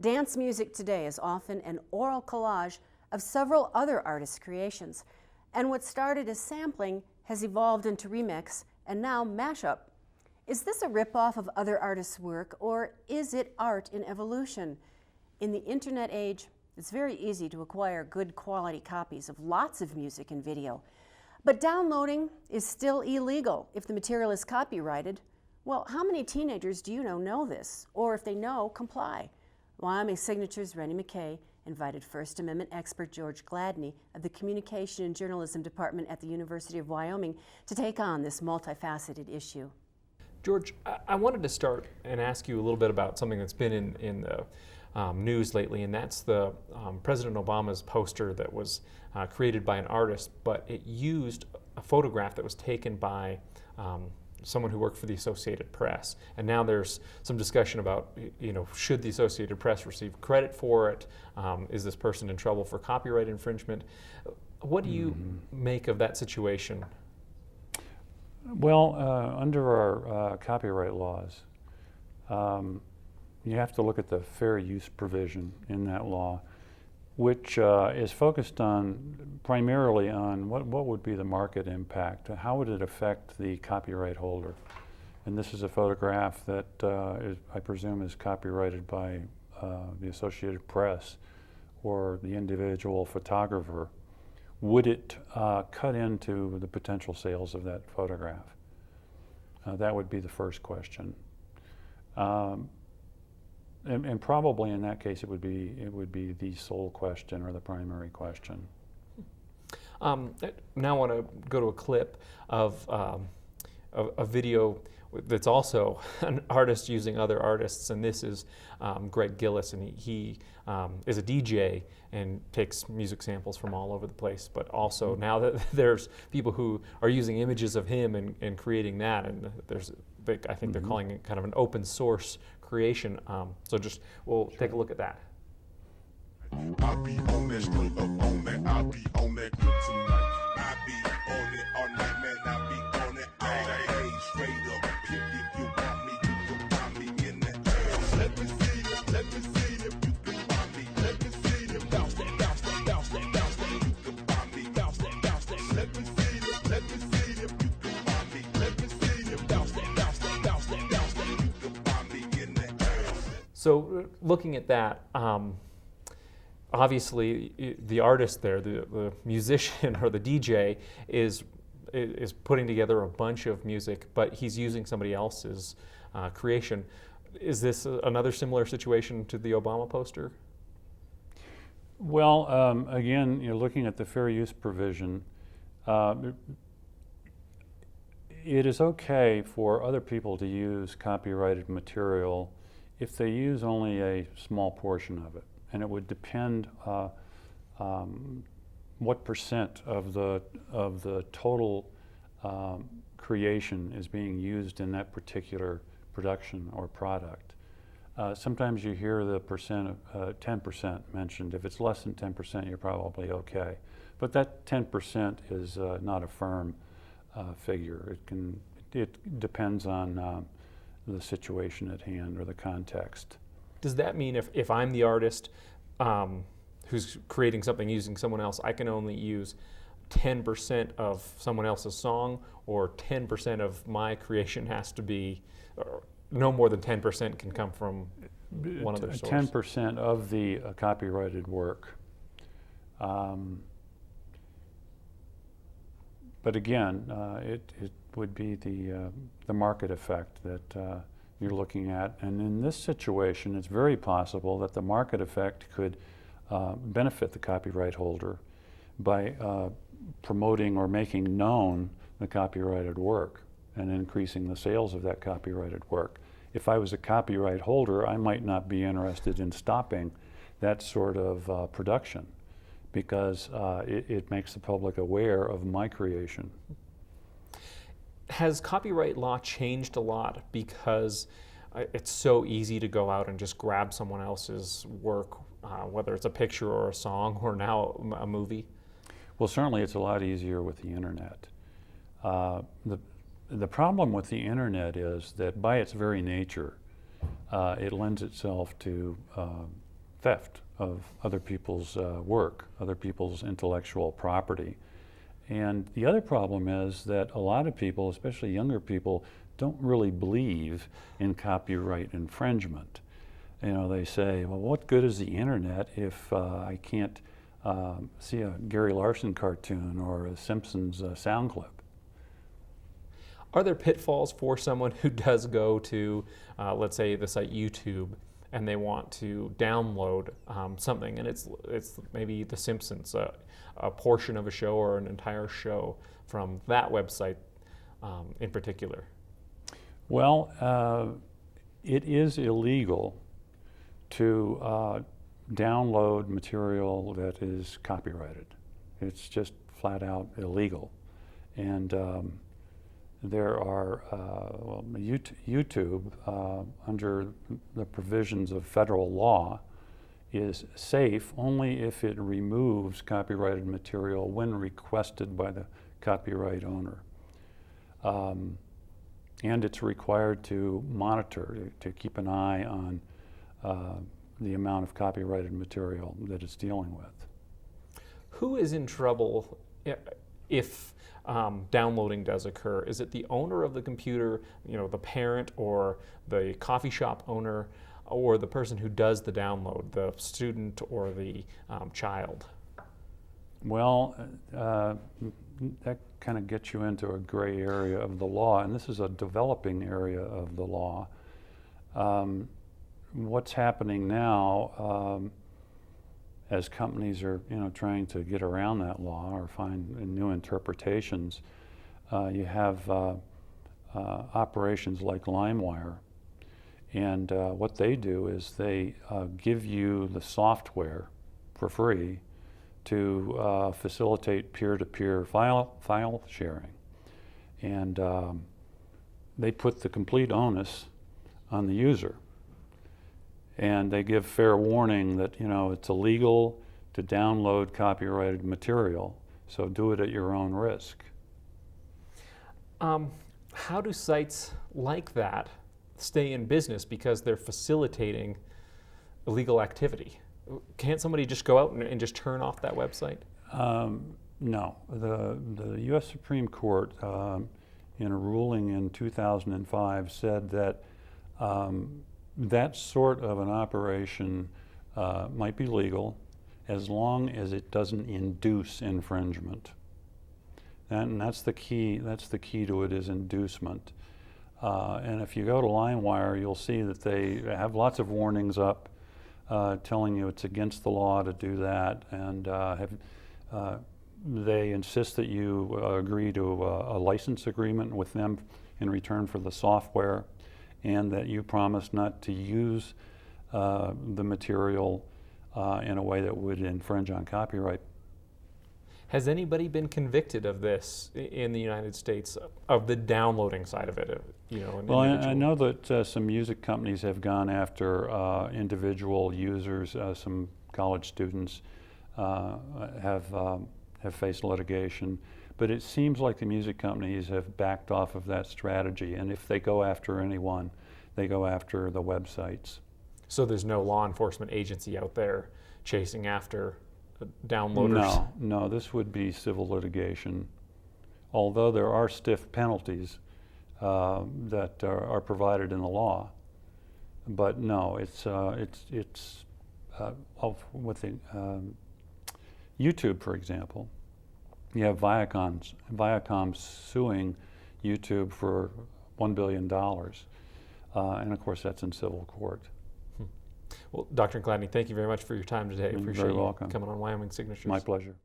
Dance music today is often an oral collage of several other artists' creations, and what started as sampling has evolved into remix and now mashup. Is this a ripoff of other artists' work, or is it art in evolution? In the internet age, it's very easy to acquire good quality copies of lots of music and video, but downloading is still illegal if the material is copyrighted. Well, how many teenagers do you know this, or if they know, comply? Wyoming Signature's Renny Mackay invited First Amendment expert George Gladney of the Communication and Journalism Department at the University of Wyoming to take on this multifaceted issue. George, I wanted to start and ask you a little bit about something that's been in the news lately, and that's the President Obama's poster that was created by an artist, but it used a photograph that was taken by someone who worked for the Associated Press. And now there's some discussion about, should the Associated Press receive credit for it? Is this person in trouble for copyright infringement? What do you make of that situation? Well, under our copyright laws, you have to look at the fair use provision in that law, which is focused primarily on what would be the market impact. How would it affect the copyright holder? And this is a photograph that I presume is copyrighted by the Associated Press or the individual photographer. Would it cut into the potential sales of that photograph? That would be the first question. And probably in that case, it would be the sole question or the primary question. Now I want to go to a clip of a video that's also an artist using other artists, and this is Greg Gillis, and he is a DJ and takes music samples from all over the place, but also now that there's people who are using images of him and creating that, and I think they're calling it kind of an open source creation. So we'll take a look at that. I'll be on that straight up on that. I'll be on that good tonight. I'll be on it all night, man. I'll be on it all day. Straight up, if you want me, you can find me in that ass. Let me see if you can find me. Let me see them bounce that, bounce that, bounce that, bounce that. You can find me, bounce that, bounce that. Let me see if you can find me. Let me see them bounce that, bounce that, bounce that, bounce that. You can find me in that ass. So looking at that, obviously, the artist there, the musician or the DJ, is putting together a bunch of music, but he's using somebody else's creation. Is this another similar situation to the Obama poster? Well, again, looking at the fair use provision, it is okay for other people to use copyrighted material if they use only a small portion of it. And it would depend what percent of the total creation is being used in that particular production or product. Sometimes you hear the percent of 10% mentioned. If it's less than 10%, you're probably okay. But that 10% is not a firm figure. It depends on the situation at hand or the context. Does that mean if I'm the artist who's creating something using someone else, I can only use 10% of someone else's song, or 10% of my creation has to be, or no more than 10% can come from one other source? 10% of the copyrighted work. But again, it would be the market effect that you're looking at. And in this situation, it's very possible that the market effect could benefit the copyright holder by promoting or making known the copyrighted work and increasing the sales of that copyrighted work. If I was a copyright holder, I might not be interested in stopping that sort of production because it makes the public aware of my creation. Has copyright law changed a lot because it's so easy to go out and just grab someone else's work, whether it's a picture or a song or now a movie? Well, certainly it's a lot easier with the internet. The problem with the internet is that by its very nature, it lends itself to theft of other people's work, other people's intellectual property. And the other problem is that a lot of people, especially younger people, don't really believe in copyright infringement. You know, they say, well, what good is the internet if I can't see a Gary Larson cartoon or a Simpsons sound clip? Are there pitfalls for someone who does go to, let's say, the site YouTube, and they want to download something, and it's maybe The Simpsons, a portion of a show or an entire show from that website in particular? Well, it is illegal to download material that is copyrighted. It's just flat out illegal. And there are, YouTube, under the provisions of federal law, is safe only if it removes copyrighted material when requested by the copyright owner. And it's required to monitor, to keep an eye on the amount of copyrighted material that it's dealing with. Who is in trouble if downloading does occur? Is it the owner of the computer, you know, the parent or the coffee shop owner, or the person who does the download, the student or the child? Well, that kind of gets you into a gray area of the law, and this is a developing area of the law. What's happening now, as companies are, you know, trying to get around that law or find new interpretations, you have operations like LimeWire, and what they do is they give you the software for free to facilitate peer-to-peer file sharing, and they put the complete onus on the user. And they give fair warning that, you know, it's illegal to download copyrighted material, so do it at your own risk. How do sites like that stay in business because they're facilitating illegal activity? Can't somebody just go out and just turn off that website? No. The U.S. Supreme Court, in a ruling in 2005, said that that sort of an operation might be legal as long as it doesn't induce infringement. And that's the key. That's the key to it, is inducement. And if you go to LimeWire, you'll see that they have lots of warnings up telling you it's against the law to do that, and they insist that you agree to a license agreement with them in return for the software, and that you promise not to use the material in a way that would infringe on copyright. Has anybody been convicted of this in the United States, of the downloading side of it? You know, well, I know that some music companies have gone after individual users. Some college students have faced litigation. But it seems like the music companies have backed off of that strategy, and if they go after anyone, they go after the websites. So there's no law enforcement agency out there chasing after downloaders? No, this would be civil litigation, although there are stiff penalties that are provided in the law. But no, it's with the YouTube, for example. You have Viacom suing YouTube for $1 billion. And of course, that's in civil court. Well, Dr. Gladney, thank you very much for your time today. You're Appreciate very you welcome. coming on Wyoming Signatures. My pleasure.